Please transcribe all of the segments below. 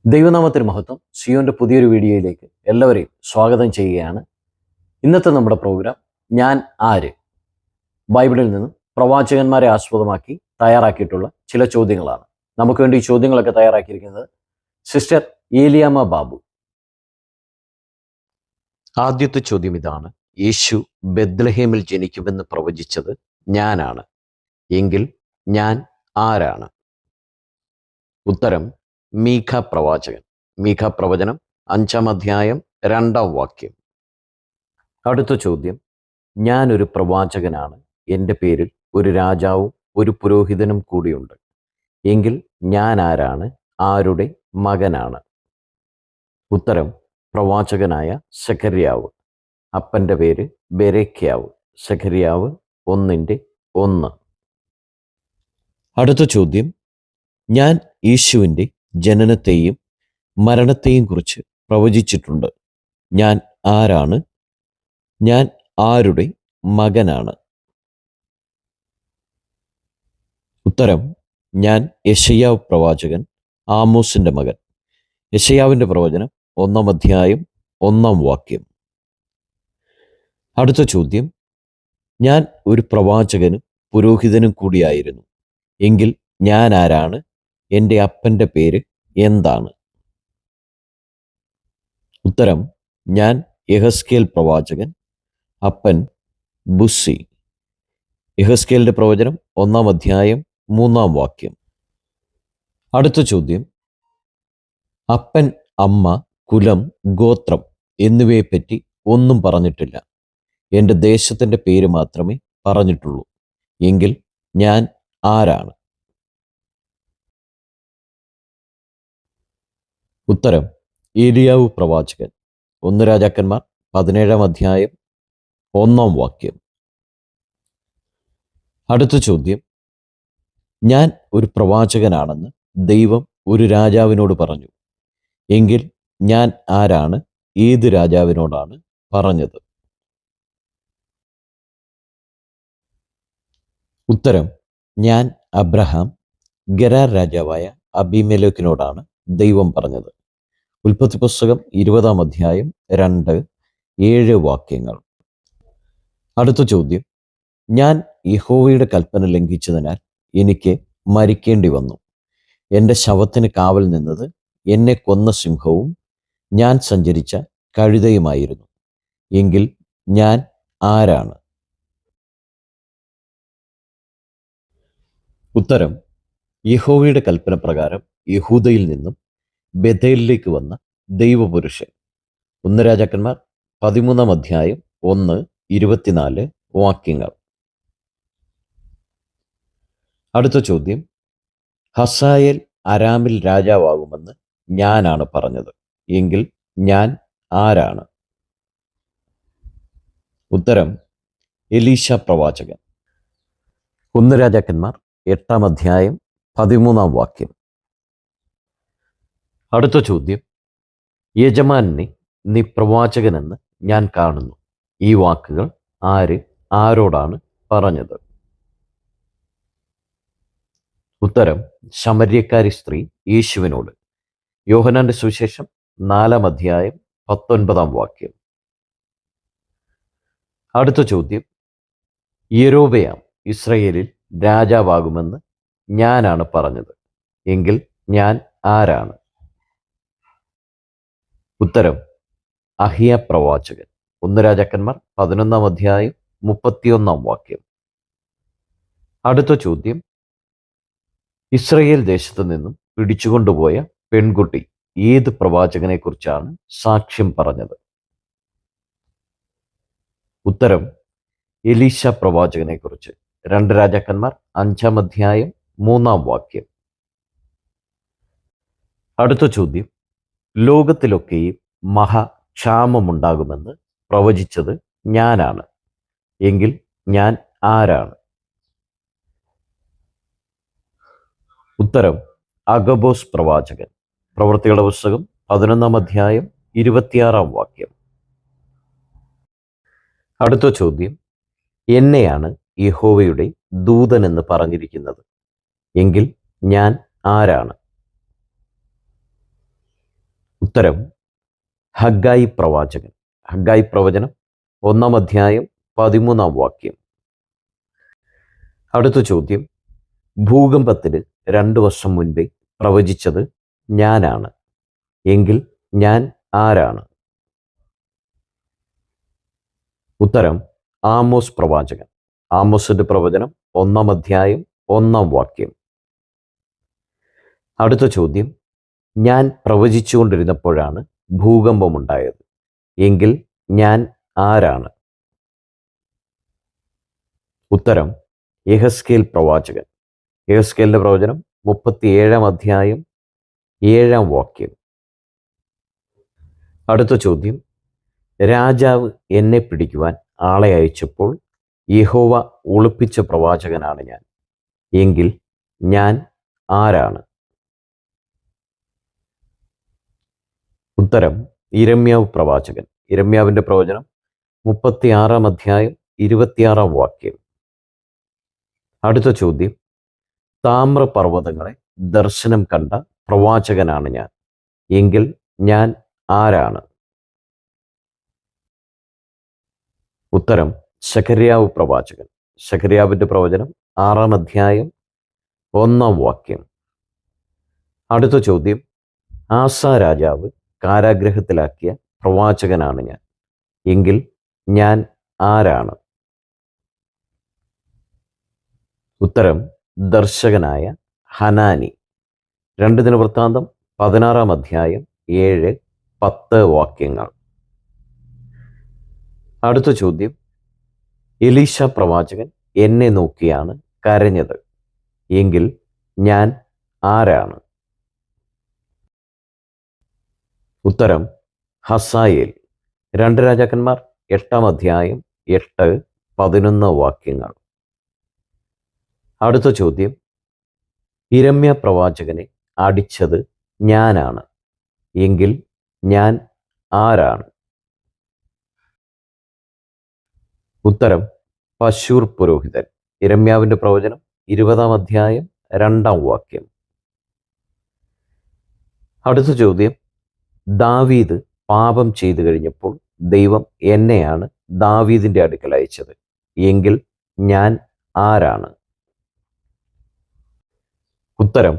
ദൈവനാമത്തിന് മഹത്വം. സിയോന്റെ പുതിയൊരു വീഡിയോയിലേക്ക് എല്ലാവരെയും സ്വാഗതം ചെയ്യുകയാണ്. ഇന്നത്തെ നമ്മുടെ പ്രോഗ്രാം ഞാൻ ആര്, ബൈബിളിൽ നിന്നും പ്രവാചകന്മാരെ ആസ്പദമാക്കി തയ്യാറാക്കിയിട്ടുള്ള ചില ചോദ്യങ്ങളാണ്. നമുക്ക് വേണ്ടി ഈ ചോദ്യങ്ങളൊക്കെ തയ്യാറാക്കിയിരിക്കുന്നത് സിസ്റ്റർ ഏലിയാമ്മ ബാബു. ആദ്യത്തെ ചോദ്യം ഇതാണ്: യേശു ബെത്ലഹേമിൽ ജനിക്കുമെന്ന് പ്രവചിച്ചത് ഞാനാണ്. എങ്കിൽ ഞാൻ ആരാണ്? ഉത്തരം: മീഖ പ്രവാചകൻ. മീഖ പ്രവചനം 5-ാം അധ്യായം 2-ാം വാക്യം. അടുത്ത ചോദ്യം: ഞാനൊരു പ്രവാചകനാണ്. എൻ്റെ പേരിൽ ഒരു രാജാവും ഒരു പുരോഹിതനും കൂടിയുണ്ട്. എങ്കിൽ ഞാൻ ആരാണ്? ആരുടെ മകനാണ്? ഉത്തരം: പ്രവാചകനായ സെഖര്യാവ്. അപ്പൻ്റെ പേര് ബെരേഖ്യാവ്. സെഖര്യാവ് 1:1. അടുത്ത ചോദ്യം: ഞാൻ യേശുവിൻ്റെ ജനനത്തെയും മരണത്തെയും കുറിച്ച് പ്രവചിച്ചിട്ടുണ്ട്. ഞാൻ ആരാണ്? ഞാൻ ആരുടെ മകനാണ്? ഉത്തരം: ഞാൻ യെശയ്യാവ് പ്രവാചകൻ, ആമോസിൻ്റെ മകൻ. യെശയ്യാവിൻ്റെ പ്രവചനം 1-ാം അധ്യായം 1-ാം വാക്യം. അടുത്ത ചോദ്യം: ഞാൻ ഒരു പ്രവാചകനും പുരോഹിതനും കൂടിയായിരുന്നു. എങ്കിൽ ഞാൻ ആരാണ്? എൻ്റെ അപ്പൻ്റെ പേര് എന്താണ്? ഉത്തരം: ഞാൻ യെഹസ്കേൽ പ്രവാചകൻ, അപ്പൻ ബുസ്സി. യെഹസ്കേലിൻ്റെ പ്രവചനം 1-ാം അധ്യായം 3-ാം വാക്യം. അടുത്ത ചോദ്യം: അപ്പൻ, അമ്മ, കുലം, ഗോത്രം എന്നിവയെപ്പറ്റി ഒന്നും പറഞ്ഞിട്ടില്ല. എൻ്റെ ദേശത്തിൻ്റെ പേര് മാത്രമേ പറഞ്ഞിട്ടുള്ളൂ. എങ്കിൽ ഞാൻ ആരാണ്? ഉത്തരം: ഏലിയാവ് പ്രവാചകൻ. 1 രാജാക്കന്മാർ 17-ാം അധ്യായം 1-ാം വാക്യം. അടുത്ത ചോദ്യം: ഞാൻ ഒരു പ്രവാചകനാണെന്ന് ദൈവം ഒരു രാജാവിനോട് പറഞ്ഞു. എങ്കിൽ ഞാൻ ആരാണ്? ഏത് രാജാവിനോടാണ് പറഞ്ഞത്? ഉത്തരം: ഞാൻ അബ്രഹാം, ഗെരാർ രാജാവായ അബീമേലെക്കിനോടാണ് ദൈവം പറഞ്ഞത്. ഉൽപ്പത്തി പുസ്തകം 20-ാം അധ്യായം 2-7 വാക്യങ്ങൾ. അടുത്ത ചോദ്യം: ഞാൻ യഹോവയുടെ കൽപ്പന ലംഘിച്ചതിനാൽ എനിക്ക് മരിക്കേണ്ടി വന്നു. എൻ്റെ ശവത്തിന് കാവൽ നിന്നത് എന്നെ കൊന്ന സിംഹവും ഞാൻ സഞ്ചരിച്ച കഴുതയുമായിരുന്നു. എങ്കിൽ ഞാൻ ആരാണ്? ഉത്തരം: യഹോവയുടെ കൽപ്പന പ്രകാരം യഹൂദയിൽ നിന്നും ബേഥേലിലേക്ക് വന്ന ദൈവപുരുഷൻ. 1 രാജാക്കന്മാർ 13-ാം അധ്യായം 1-24 വാക്യങ്ങൾ. അടുത്ത ചോദ്യം: ഹസായേൽ അരാമിൽ രാജാവാകുമെന്ന് ഞാനാണ് പറഞ്ഞത്. എങ്കിൽ ഞാൻ ആരാണ്? ഉത്തരം: എലീശ പ്രവാചകൻ. 1 രാജാക്കന്മാർ 8-ാം അധ്യായം 13-ാം വാക്യം. അടുത്ത ചോദ്യം: യജമാനെ, നീ പ്രവാചകനെന്ന് ഞാൻ കാണുന്നു. ഈ വാക്കുകൾ ആരോടാണ് പറഞ്ഞത്? ഉത്തരം: ശമര്യക്കാരി സ്ത്രീ യേശുവിനോട്. യോഹന്നാന്റെ സുവിശേഷം 4-ാം അധ്യായം 19-ാം വാക്യം. അടുത്ത ചോദ്യം: യൊരോബെയാം ഇസ്രയേലിൽ രാജാവാകുമെന്ന് ഞാനാണ് പറഞ്ഞത്. എങ്കിൽ ഞാൻ ആരാണ്? ഉത്തരം: അഹിയ പ്രവാചകൻ. 1 രാജാക്കന്മാർ 11-ാം അധ്യായം 31-ാം വാക്യം. അടുത്ത ചോദ്യം: ഇസ്രയേൽ ദേശത്തു നിന്നും പിടിച്ചുകൊണ്ടുപോയ പെൺകുട്ടി ഏത് പ്രവാചകനെ കുറിച്ചാണ് സാക്ഷ്യം പറഞ്ഞത്? ഉത്തരം: എലീശ പ്രവാചകനെ കുറിച്ച്. 2 രാജാക്കന്മാർ 5-ാം അധ്യായം 3-ാം വാക്യം. അടുത്ത ചോദ്യം: ലോകത്തിലൊക്കെയും മഹാക്ഷാമമുണ്ടാകുമെന്ന് പ്രവചിച്ചത് ഞാനാണ്. എങ്കിൽ ഞാൻ ആരാണ്? ഉത്തരം: അഗബോസ് പ്രവാചകൻ. പ്രവൃത്തികളുടെ പുസ്തകം 11-ാം അധ്യായം 26-ാം വാക്യം. അടുത്ത ചോദ്യം: എന്നെയാണ് യഹോവയുടെ ദൂതൻ എന്ന് പറഞ്ഞിരിക്കുന്നത്. എങ്കിൽ ഞാൻ ആരാണ്? ഉത്തരം ഹഗ്ഗായി പ്രവാചകൻ. ഹഗ്ഗായി പ്രവചനം 1-13 അടുത്ത ചോദ്യം, ഭൂകമ്പത്തിന് 2 വർഷം മുൻപേ പ്രവചിച്ചത് ഞാനാണ് എങ്കിൽ ഞാൻ ആരാണ്? ഉത്തരം ആമോസ് പ്രവാചകൻ. ആമോസിന്റെ പ്രവചനം 1-1 അടുത്ത ചോദ്യം, ഞാൻ പ്രവചിച്ചുകൊണ്ടിരുന്നപ്പോഴാണ് ഭൂകമ്പമുണ്ടായത് എങ്കിൽ ഞാൻ ആരാണ്? ഉത്തരം യെഹെസ്കേൽ പ്രവാചകൻ. യെഹെസ്കേലിന്റെ പ്രവചനം 37-7 അടുത്ത ചോദ്യം, രാജാവ് എന്നെ പിടിക്കുവാൻ ആളെ അയച്ചപ്പോൾ യഹോവ ഒളിപ്പിച്ച പ്രവാചകനാണ് ഞാൻ എങ്കിൽ ഞാൻ ആരാണ്? ഉത്തരം യിരെമ്യാവ് പ്രവാചകൻ. യിരെമ്യാവിന്റെ പ്രവചനം 36-26 അടുത്ത ചോദ്യം, താമ്രപർവ്വതങ്ങളെ ദർശനം കണ്ട പ്രവാചകനാണ് ഞാൻ എങ്കിൽ ഞാൻ ആരാണ്? ഉത്തരം സെഖര്യാവ് പ്രവാചകൻ. സെഖര്യാവിന്റെ പ്രവചനം 6-1 അടുത്ത ചോദ്യം, ആസ രാജാവ് കാരാഗ്രഹത്തിലാക്കിയ പ്രവാചകനാണ് ഞാൻ എങ്കിൽ ഞാൻ ആരാണ്? ഉത്തരം ദർശകനായ ഹനാനി. 2 ദിനവൃത്താന്തം 16-7-10 അടുത്ത ചോദ്യം, എലീശ പ്രവാചകൻ എന്നെ നോക്കിയാണ് കരഞ്ഞത് എങ്കിൽ ഞാൻ ആരാണ്? ഉത്തരം ഹസായേൽ. 2 രാജാക്കന്മാർ 8-8-11 അടുത്ത ചോദ്യം, യിരെമ്യാ പ്രവാചകനെ അടിച്ചത് ഞാനാണ് എങ്കിൽ ഞാൻ ആരാണ്? ഉത്തരം പശൂർ പുരോഹിതൻ. യിരെമ്യാവിന്റെ പ്രവചനം 20-2 അടുത്ത ചോദ്യം, ദാവീദ് പാപം ചെയ്തു കഴിഞ്ഞപ്പോൾ ദൈവം എന്നെയാണ് ദാവീദിന്റെ അടുക്കൽ അയച്ചത് എങ്കിൽ ഞാൻ ആരാണ്? ഉത്തരം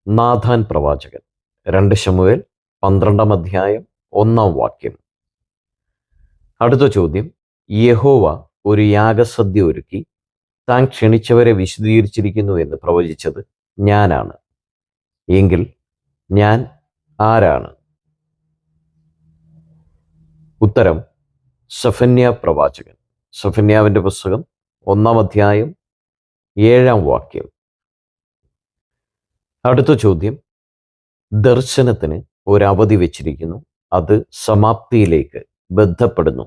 നാഥാൻ പ്രവാചകൻ. 2 ശമൂവേൽ 12-1 അടുത്ത ചോദ്യം, യഹോവ ഒരു യാഗസദ്യ ഒരുക്കി താൻ ക്ഷണിച്ചവരെ വിശദീകരിച്ചിരിക്കുന്നു എന്ന് പ്രവചിച്ചത് ഞാനാണ് എങ്കിൽ ഞാൻ ആരാണ്? ഉത്തരം സെഫന്യാ പ്രവാചകൻ. സെഫന്യാവിന്റെ പുസ്തകം 1-7 അടുത്ത ചോദ്യം, ദർശനത്തിന് ഒരവധി വെച്ചിരിക്കുന്നു, അത് സമാപ്തിയിലേക്ക് ബന്ധപ്പെടുന്നു.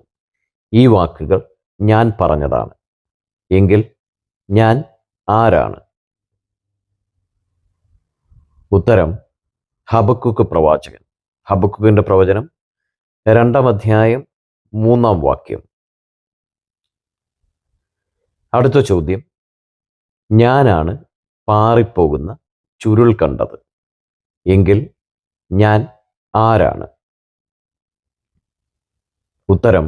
ഈ വാക്കുകൾ ഞാൻ പറഞ്ഞതാണ് എങ്കിൽ ഞാൻ ആരാണ്? ഉത്തരം ഹബക്കുക്ക് പ്രവാചകൻ. ഹബക്കുക്കിന്റെ പ്രവചനം 2-3 അടുത്ത ചോദ്യം, ഞാനാണ് പാറിപ്പോകുന്ന ചുരുൾ കണ്ടത് എങ്കിൽ ഞാൻ ആരാണ്? ഉത്തരം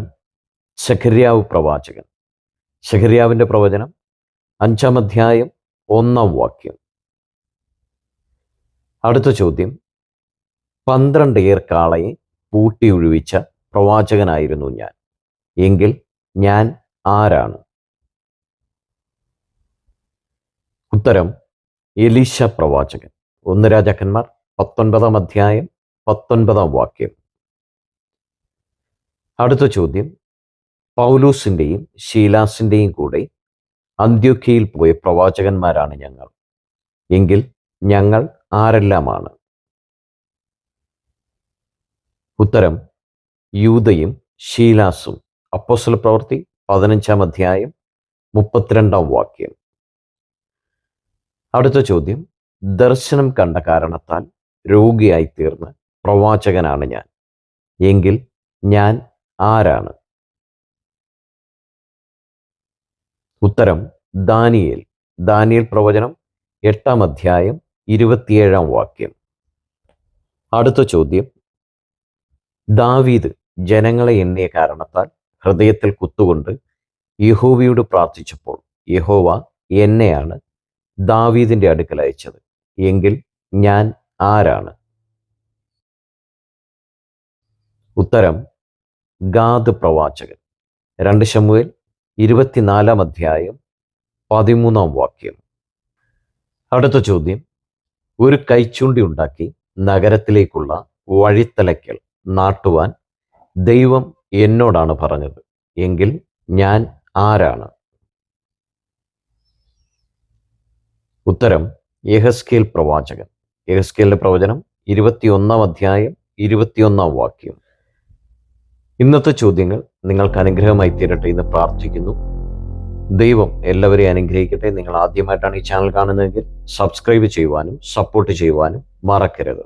സെഖര്യാവ് പ്രവാചകൻ. സെഖര്യാവിന്റെ പ്രവചനം 5-1 അടുത്ത ചോദ്യം, 12 ഏർ കാളയെ പൂട്ടി ഒഴിവിച്ച പ്രവാചകനായിരുന്നു ഞാൻ എങ്കിൽ ഞാൻ ആരാണ്? ഉത്തരം എലീശ പ്രവാചകൻ. 1 രാജാക്കന്മാർ 19-19 അടുത്ത ചോദ്യം, പൗലോസിന്റെയും ശീലാസിന്റെയും കൂടെ അന്ത്യോക്യയിൽ പോയ പ്രവാചകന്മാരാണ് ഞങ്ങൾ എങ്കിൽ ഞങ്ങൾ ആരെല്ലാമാണ്? ഉത്തരം യൂദയും ശീലാസും. അപ്പോസ്തല പ്രവൃത്തി 15-32 അടുത്ത ചോദ്യം, ദർശനം കണ്ട കാരണത്താൽ രോഗിയായി തീർന്ന പ്രവാചകനാണ് ഞാൻ എങ്കിൽ ഞാൻ ആരാണ്? ഉത്തരം ദാനിയേൽ. ദാനിയേൽ പ്രവചനം 8-27 അടുത്ത ചോദ്യം, ദാവീദ് ജനങ്ങളെ എണ്ണിയ കാരണത്താൽ ഹൃദയത്തിൽ കുത്തുകൊണ്ട് യഹോവയോട് പ്രാർത്ഥിച്ചപ്പോൾ യഹോവ എന്നെയാണ് ദാവീദിന്റെ അടുക്കൽ അയച്ചത്. എങ്കിൽ ഞാൻ ആരാണ്? ഉത്തരം ഗാദ് പ്രവാചകൻ. 2 ശമൂവേൽ 24 അധ്യായം 13 വാക്യം. അടുത്ത ചോദ്യം. ഒരു കൈച്ചൂണ്ടി ഉണ്ടാക്കി നഗരത്തിലേക്കുള്ള വഴിത്തലയ്ക്കൽ നാട്ടുവാൻ ദൈവം എന്നോടാണ് പറഞ്ഞത്. എങ്കിൽ ഞാൻ ആരാണ്? ഉത്തരം യെഹെസ്കേൽ പ്രവാചകൻ. യെഹെസ്കേലിന്റെ പ്രവചനം 21 അധ്യായം 21 വാക്യം. ഇന്നത്തെ ചോദ്യങ്ങൾ നിങ്ങൾക്ക് അനുഗ്രഹമായി തീരട്ടെ എന്ന് പ്രാർത്ഥിക്കുന്നു. ദൈവം എല്ലാവരെയും അനുഗ്രഹിക്കട്ടെ. നിങ്ങൾ ആദ്യമായിട്ടാണ് ഈ ചാനൽ കാണുന്നതെങ്കിൽ സബ്സ്ക്രൈബ് ചെയ്യുവാനും സപ്പോർട്ട് ചെയ്യുവാനും മറക്കരുത്.